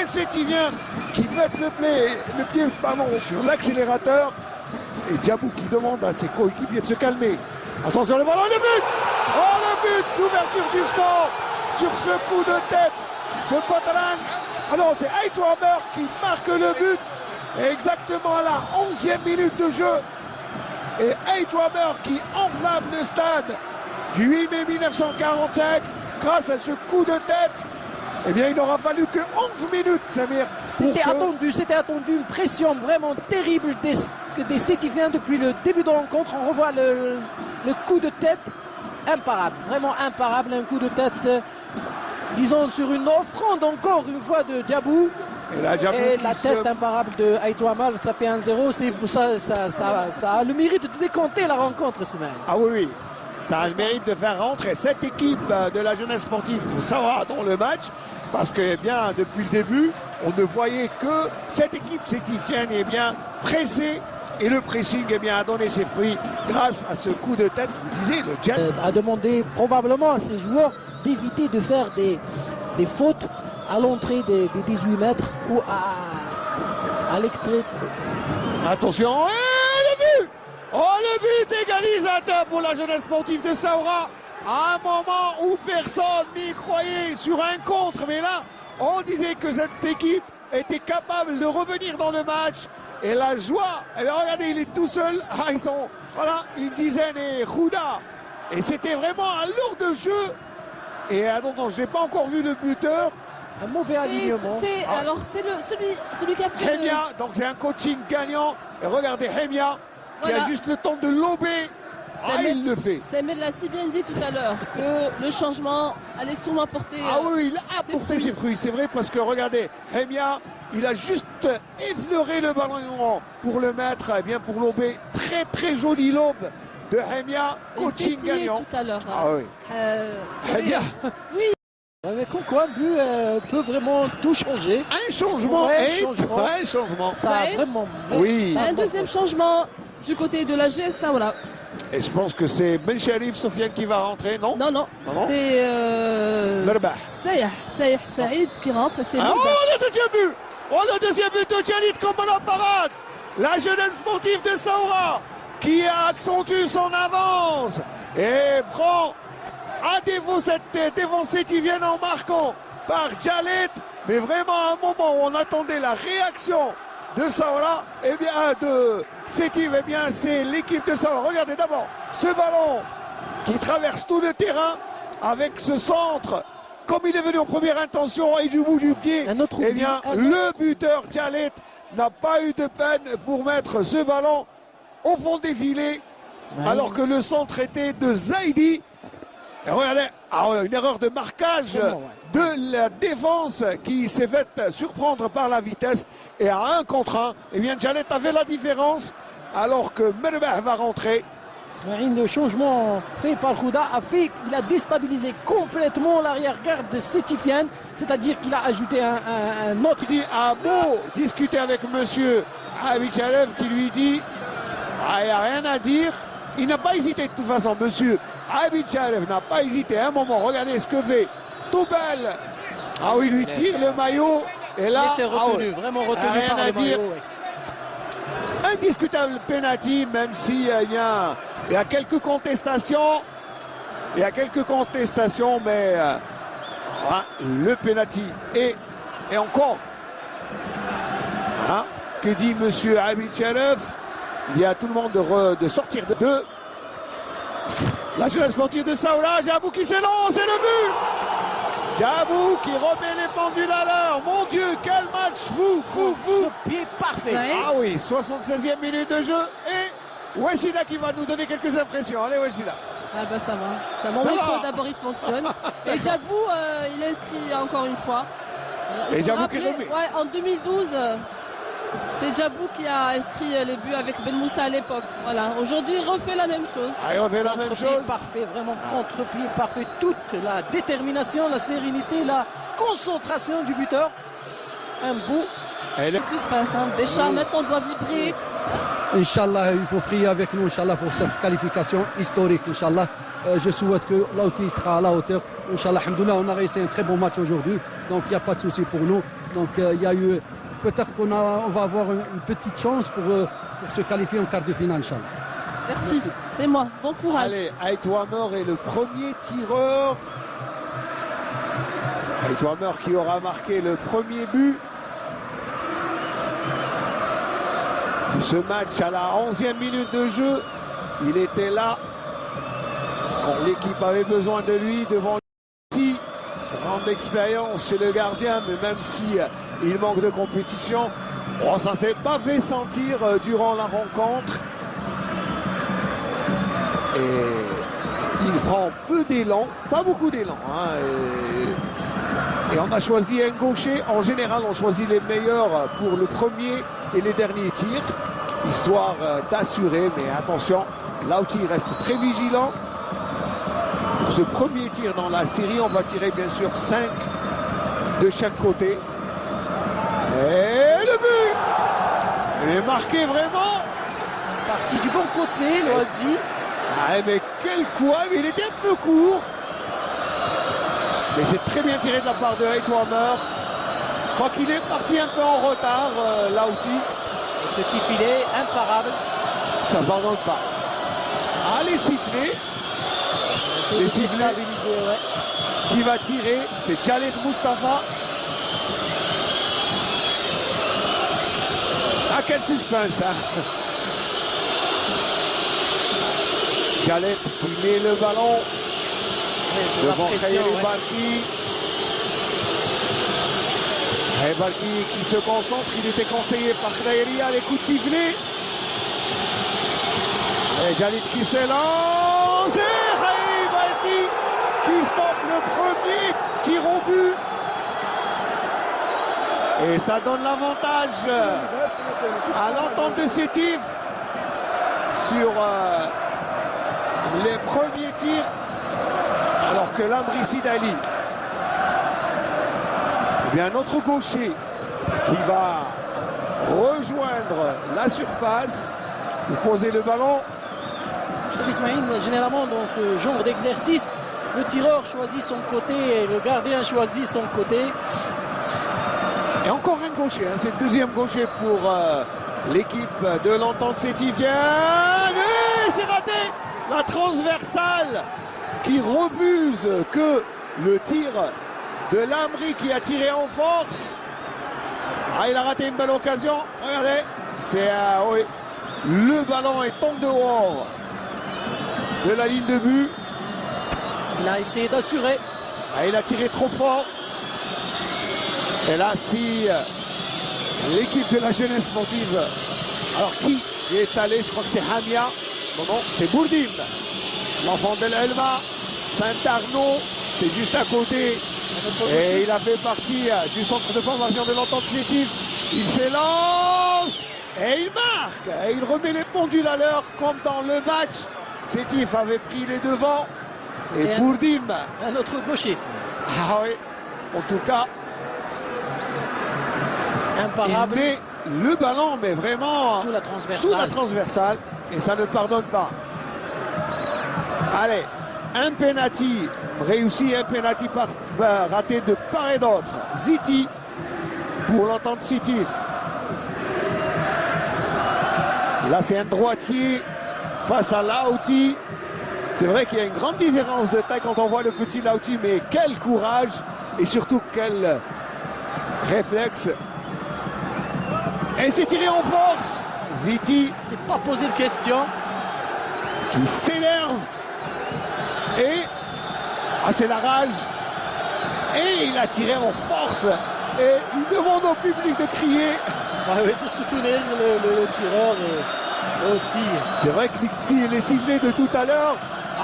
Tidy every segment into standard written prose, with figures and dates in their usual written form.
les Sétiviens qui mettent le pied sur l'accélérateur. Et Djabou qui demande à ses coéquipiers de se calmer. Attention le ballon, le but! Oh le but! L'ouverture du score sur ce coup de tête de Potran. Alors c'est Aitwaber qui marque le but exactement à la 11e minute de jeu. Et Aitwaber qui enflamme le stade du 8 mai 1945 grâce à ce coup de tête. Eh bien, il n'aura fallu que 11 minutes, Samir. C'était attendu, une pression vraiment terrible des Sétiviens depuis le début de la rencontre. On revoit le coup de tête imparable, vraiment imparable, un coup de tête, disons, sur une offrande encore une fois de Djabou. Et la tête imparable de Aitwaber, ça fait 1-0. Ça a le mérite de décompter la rencontre, Semaine. Ah oui. Ça a le mérite de faire rentrer cette équipe de la jeunesse sportive de Saoura dans le match. Parce que, eh bien, depuis le début, on ne voyait que cette équipe sétifienne pressée. Et le pressing a donné ses fruits grâce à ce coup de tête, vous disiez, le jet. A demandé probablement à ses joueurs d'éviter de faire des fautes à l'entrée des 18 mètres ou à l'extrait. Attention, le but! Oh, le but égalisateur pour la jeunesse sportive de Saoura. À un moment où personne n'y croyait sur un contre. Mais là, on disait que cette équipe était capable de revenir dans le match. Et la joie, eh bien, regardez, il est tout seul. Ah, ils sont, voilà, une dizaine et Khouda. Et c'était vraiment un lourd de jeu. Et attends, je n'ai pas encore vu le buteur. Un mauvais alignement. Alors, c'est celui qui a fait Hemia, donc c'est un coaching gagnant. Et regardez, Hemia, qui a juste le temps de lober. Il le fait. Samuel l'a si bien dit tout à l'heure que le changement allait sûrement porter. Ah oui, il a apporté ses fruits. C'est vrai parce que regardez, Hemia, il a juste effleuré le ballon pour le mettre, pour lober. Très très joli lobe de Hemia, coaching gagnant. Tout à l'heure. Ah oui. Hemia. Oui. Mais comme quoi, un but peut vraiment tout changer. Un changement. Un changement. Ça a vraiment. Oui. Un deuxième changement du côté de la GS Saoura. Et je pense que c'est Ben Sharif Sofiane qui va rentrer, non? Non. C'est Sayah Saïd qui rentre. Oh, le deuxième but! Oh, le deuxième but de Djalit comme la parade! La jeunesse sportive de Saoura qui accentue son avance et prend à défaut cette défense sétivienne en marquant par Djalit. Mais vraiment à un moment où on attendait la réaction de Saoura, de Sétif, c'est l'équipe de Saoura. Regardez d'abord ce ballon qui traverse tout le terrain avec ce centre. Comme il est venu en première intention et du bout du pied, le buteur Djalit n'a pas eu de peine pour mettre ce ballon au fond des filets, alors que le centre était de Zaidi. Et regardez, une erreur de marquage de la défense qui s'est faite surprendre par la vitesse. Et à 1 contre 1, Djalit avait la différence alors que Merbah va rentrer. Le changement fait par Khouda il a déstabilisé complètement l'arrière-garde sétifienne, c'est-à-dire qu'il a ajouté un autre. Il a beau discuter avec monsieur Abicharev qui lui dit il n'y a rien à dire. Il n'a pas hésité de toute façon, monsieur Abicharev n'a pas hésité un moment. Regardez ce que fait Toubel. Il lui tire le maillot. Et là, il était retenu, vraiment retenu rien par à le dire. maillot. Indiscutable penalty, même si il y a quelques contestations. Mais le penalty et encore. Que dit monsieur Abicharev? Il y a tout le monde de sortir de deux. La jeunesse sportive de Saoura, Djabou qui s'élance, c'est le but. Djabou qui remet les pendules à l'heure. Mon Dieu, quel match fou. Pied parfait. Ah oui, 76e minute de jeu. Et Wessila qui va nous donner quelques impressions. Allez, Wessila. Ah bah ça va. Mon micro d'abord il fonctionne. Et Djabou, il a inscrit encore une fois. Et Djabou qui remet. En 2012, c'est Djabou qui a inscrit les buts avec Ben Moussa à l'époque. Voilà. Aujourd'hui, il refait la même chose. Il refait la même chose. Parfait, vraiment contre-pied parfait. Toute la détermination, la sérénité, la concentration du buteur. Un beau. Suspense. Béchar maintenant doit vibrer. Inch'Allah, il faut prier avec nous, Inch'Allah, pour cette qualification historique, Inch'Allah. Je souhaite que l'Aouti sera à la hauteur. Inch'Allah, alhamdoulilah, on a réussi un très bon match aujourd'hui. Donc, il n'y a pas de souci pour nous. Donc il y a eu, peut-être on va avoir une petite chance pour se qualifier en quart de finale, Inch'Allah. Merci, c'est moi. Bon courage. Allez, Aitwamer est le premier tireur. Aitwamer qui aura marqué le premier but de ce match à la 11e minute de jeu. Il était là quand l'équipe avait besoin de lui devant lui. Grande expérience chez le gardien, mais même si il manque de compétition, oh, ça ne s'est pas fait sentir durant la rencontre. Et il prend peu d'élan, pas beaucoup d'élan. Hein, et on a choisi un gaucher. En général, on choisit les meilleurs pour le premier et les derniers tirs, histoire d'assurer. Mais attention, Lauti reste très vigilant. Pour ce premier tir dans la série, on va tirer bien sûr 5 de chaque côté. Et le but! Il est marqué vraiment. Parti du bon côté, Loadji. Ah, mais quel coup! Il était un peu court. Mais c'est très bien tiré de la part de Aitwamer. Je crois qu'il est parti un peu en retard, Lauti. Petit filet, imparable. Ça ne pardonne pas. Allez siffler. Les sifflets. Ouais. Qui va tirer? C'est Khaled Mustafa. Ah, quel suspense, hein. Khaled qui met le ballon devant Khairi Barki. Khairi Barki qui se concentre, il était conseillé par Khairi à les coups de sifflet. Et Khaled qui s'élance. Et Khairi Barki qui stoppe le premier tir au but. Et ça donne l'avantage à l'entente de Sétif sur les premiers tirs, alors que l'Amri Sidali, eh bien un autre gaucher qui va rejoindre la surface pour poser le ballon. Ismaïl, généralement dans ce genre d'exercice, le tireur choisit son côté et le gardien choisit son côté. Et encore un gaucher, hein, c'est le deuxième gaucher pour l'équipe de l'entente sétifienne. Mais c'est raté! La transversale qui refuse que le tir de l'Amri qui a tiré en force. Ah, il a raté une belle occasion. Regardez, c'est oui, le ballon est en dehors de la ligne de but. Il a essayé d'assurer. Ah, il a tiré trop fort. Et là, si l'équipe de la jeunesse sportive, alors qui est allé, je crois que c'est Hamia. Non, c'est Bourdim, l'enfant de l'Elma, Saint-Arnaud, c'est juste à côté. Et il a fait partie du centre de formation de l'entente sétif. Il s'élance et il marque. Et il remet les pendules à l'heure comme dans le match. Sétif avait pris les devants. Et Bourdim. Un autre gaucher. Ah oui, en tout cas. Imparable. Il met le ballon, mais vraiment sous la transversale. Et ça ne pardonne pas. Allez, un penalty réussi, un penalty raté de part et d'autre. Ziti pour l'entente Sétif. Là, c'est un droitier face à Lauti. C'est vrai qu'il y a une grande différence de taille quand on voit le petit Lauti, mais quel courage et surtout quel réflexe. Et c'est tiré en force. Ziti s'est pas posé de questions. Qui s'énerve. Et c'est la rage. Et il a tiré en force. Et il demande au public de crier. Oui, de soutenir le tireur et aussi. C'est vrai que les sifflets de tout à l'heure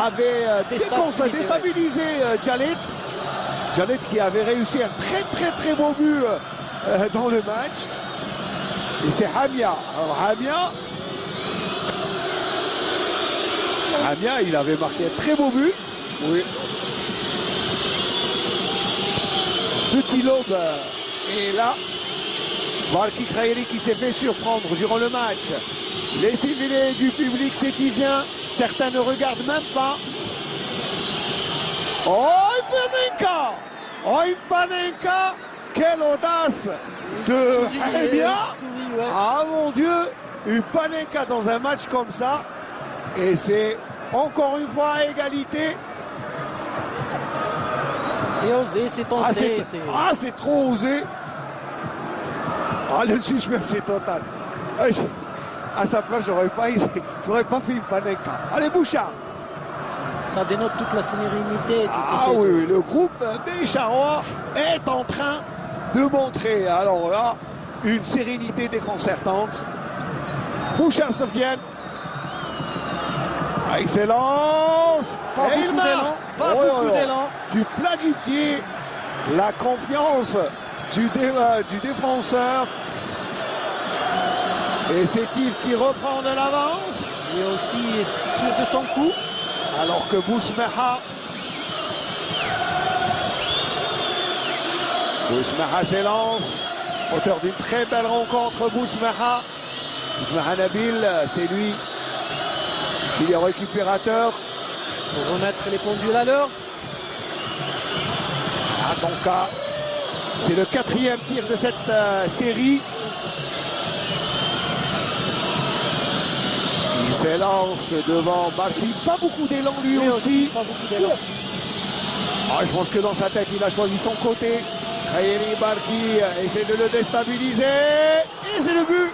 avaient déstabilisé Khaled. Khaled qui avait réussi un très beau but dans le match. Et c'est Hamia. Alors Hamia, il avait marqué un très beau but. Oui. Petit lobe. Et là, Barki Khairi qui s'est fait surprendre durant le match. Les civilés du public sétifien, certains ne regardent même pas. Oh, Ipanenka! quelle audace de... Eh bien, ah mon Dieu, une Panenka dans un match comme ça. Et c'est encore une fois à égalité. C'est osé, c'est tenté. C'est trop osé. Ah, le suspense c'est total. À sa place, j'aurais pas fait une Panenka. Allez, Bouchard. Ça dénote toute la sérénité. Ah oui, le groupe des Charrois est en train de montrer, alors là, une sérénité déconcertante. Bouchard Sofiane. Excellence. Pas beaucoup d'élan. Pas beaucoup d'élan. Du plat du pied, la confiance du défenseur. Et c'est Yves qui reprend de l'avance. Il est aussi sûr de son coup. Alors que Bousmeha s'élance. Auteur d'une très belle rencontre, Bousmeha Nabil, c'est lui. Il est récupérateur. Pour remettre les pendules à l'heure. Donc, c'est le 4e tir de cette série. Il s'élance devant Barki. Pas beaucoup d'élan lui aussi. Pas beaucoup d'élan. Je pense que dans sa tête, il a choisi son côté. Khayri Barki essaie de le déstabiliser. Et c'est le but.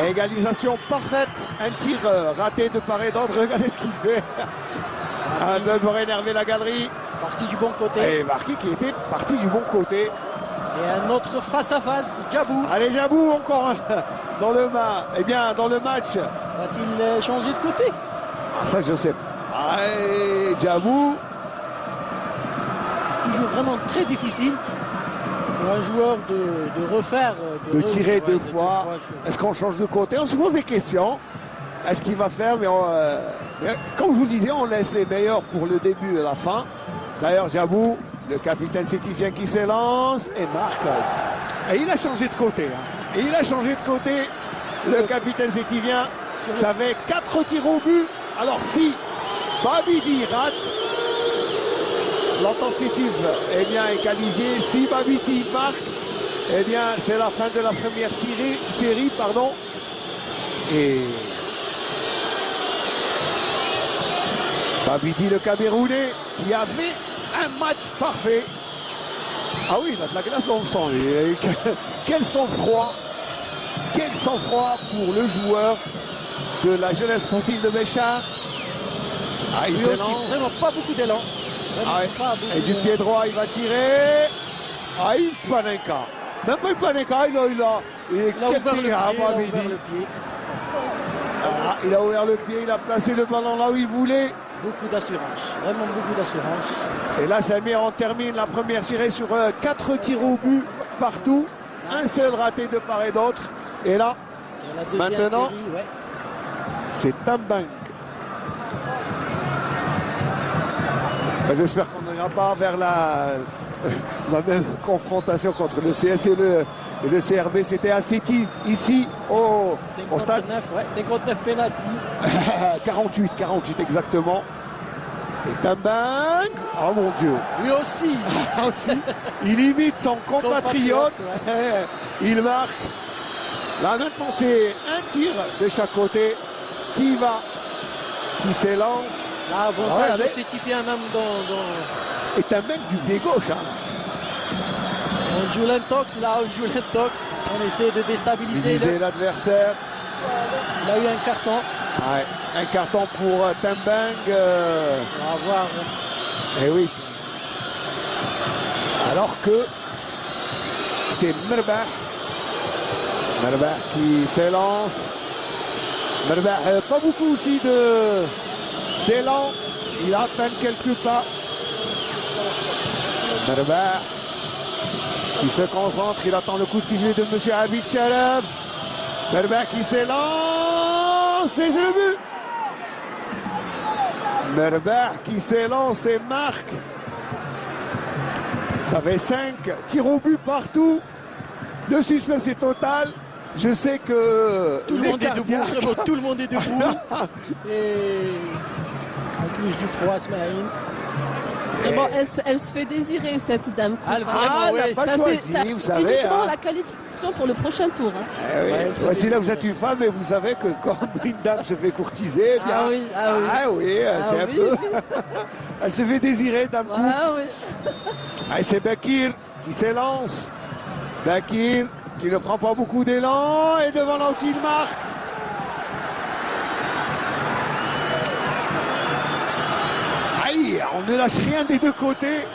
Égalisation parfaite. Un tir raté de part et d'autre. Regardez ce qu'il fait. Un peu pour énerver la galerie. Parti du bon côté. Et Barki qui était parti du bon côté. Et un autre face-à-face, Djabou. Allez, Djabou, encore dans le match. Va-t-il changer de côté? Ça, je sais pas. Djabou. C'est toujours vraiment très difficile pour un joueur de refaire. De tirer deux fois. Est-ce qu'on change de côté? On se pose des questions. Est-ce qu'il va faire? Mais comme je vous le disais, on laisse les meilleurs pour le début et la fin. D'ailleurs, Djabou, le capitaine sétifien qui s'élance et marque. Et il a changé de côté. Et il a changé de côté. Le capitaine sétifien, ça fait 4 tirs au but. Alors si Babidi rate, l'entente sétif est qualifié. Si Babidi marque, c'est la fin de la première série. Et Babidi, le Camerounais, qui a fait un match parfait. Ah oui, il a de la glace dans le sang. Quel sang-froid. Quel sang-froid pour le joueur de la jeunesse sportive de Béchar. Il lui aussi, vraiment pas beaucoup d'élan. Et du pied droit, il va tirer. Une Panenka. Même pas une Panenka, il a ouvert le pied. Il a ouvert le pied, il a placé le ballon là où il voulait. Beaucoup d'assurance, vraiment beaucoup d'assurance. Et là, Samir, on termine la première série sur 4 tirs au but partout. Un seul raté de part et d'autre. Et là, maintenant, c'est Tambang. J'espère qu'on n'ira pas vers la même confrontation contre le CS et le CRB. C'était à Sétif, ici, au stade. 59 pénalty. 48 exactement. Et Tambang, oh mon Dieu. Lui aussi. Il imite son compatriote. Il marque. Là maintenant, c'est un tir de chaque côté qui s'élance. Avantage sétifien même dans... Et Tambang du pied gauche. On joue l'intox, on essaie de déstabiliser l'adversaire. Il a eu un carton. Un carton pour Tambang. On va voir. Eh oui. Alors que c'est Merbah qui s'élance. Merbah, pas beaucoup aussi d'élan. Il a à peine quelques pas. Merbah qui se concentre, il attend le coup de sifflet de M. Abid Sharaf. Merbah qui s'élance et c'est le but. Merbah qui s'élance et marque. Ça fait 5 tirs au but partout. Le suspense est total. Je sais que tout le monde est debout, vraiment, tout le monde est debout. Et en plus du froid, Smaïn. Mais bon, elle se fait désirer, cette dame. Elle, Ah, vraiment, elle n'a oui. pas Ça, choisi, c'est vous savez. uniquement Hein. la qualification pour le prochain tour. Hein. Eh oui. Ouais, Voici là, vous êtes une femme et vous savez que quand une dame se fait courtiser, eh bien, Ah oui, ah oui. c'est Ah un oui. peu. Elle se fait désirer d'un coup. Ah oui. Ah, c'est Bakir qui s'élance. Bakir qui ne prend pas beaucoup d'élan et devant l'anti il marque. Aïe, on ne lâche rien des deux côtés.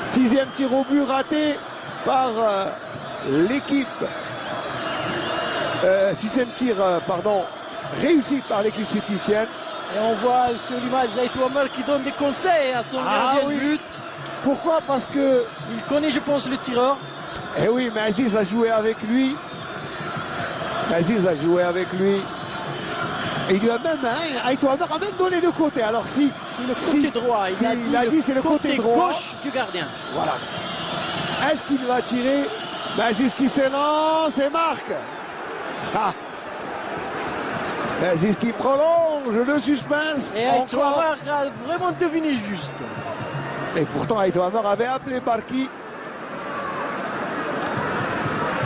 6e tir au but raté par l'équipe. 6e tir, pardon, réussi par l'équipe sétifienne. Et on voit sur l'image Aïtou Omar qui donne des conseils à son gardien de but. Pourquoi? Parce que Il connaît, je pense, le tireur. eh oui, mais Aziz a joué avec lui. Aziz a joué avec lui. Et il lui a même, Aïtou Amar a même donné le côté. Alors si, C'est le côté droit. Il a dit c'est le côté droit. gauche du gardien. Voilà. Est-ce qu'il va tirer? Aziz qui s'élance et marque. Ah. Aziz qui prolonge le suspense. Et Aïtou Encore. Omar a vraiment deviné juste. Et pourtant, Aïtou Amar avait appelé Barki.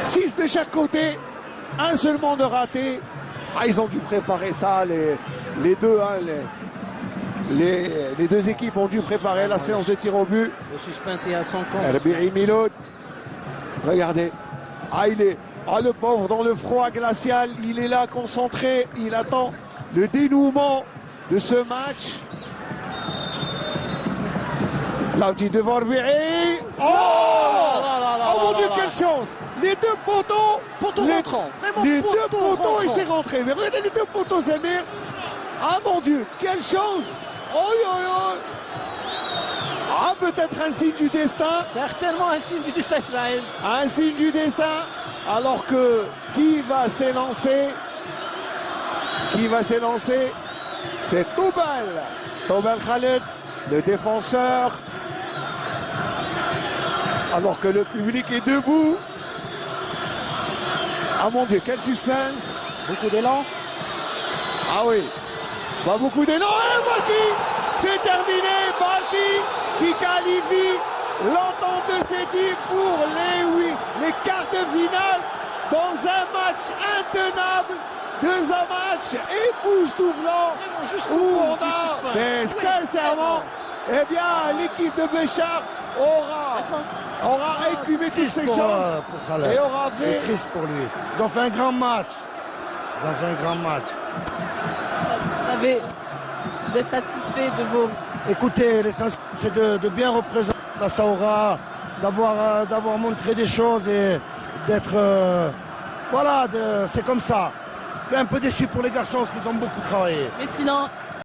6 de chaque côté, un seulement de raté. Ah, ils ont dû préparer ça, les deux. Hein, les deux équipes ont dû préparer la séance de tir au but. Le suspense est à son compte. Herbiri Milot. Regardez. Ah, le pauvre dans le froid glacial. Il est là concentré. Il attend le dénouement de ce match. L'anti devant Herbiri. Oh, oh mon Dieu, quelle chance! Les deux poteaux. Poteau rentrant. Vraiment Les poteau deux poteaux, rentrant. il s'est rentré. Mais regardez les deux poteaux, Samir. Ah mon Dieu, quelle chance! Oh. Ah, peut-être un signe du destin. Certainement un signe du destin, Ismaël. Un signe du destin. Alors que qui va s'élancer? Qui va s'élancer? C'est Toubal Khaled, le défenseur. Alors que le public est debout. Ah mon Dieu, quel suspense! Beaucoup d'élan. Ah oui, pas beaucoup d'élan. Et Barki, c'est terminé. Barki qui qualifie l'entente de cette équipe pour les quarts de finale dans un match intenable, dans un match époustouflant Jusqu'au où bout on du a, suspense. mais sincèrement, eh bien, l'équipe de Béchar aura écumé toutes ses pour chances Khaled. et aura C'est fait. triste pour lui. Ils ont fait un grand match. Vous êtes satisfait de vos... Écoutez, l'essentiel, c'est de bien représenter la Saoura, d'avoir montré des choses et d'être... voilà, c'est comme ça. Un peu déçu pour les garçons parce qu'ils ont beaucoup travaillé. Mais sinon,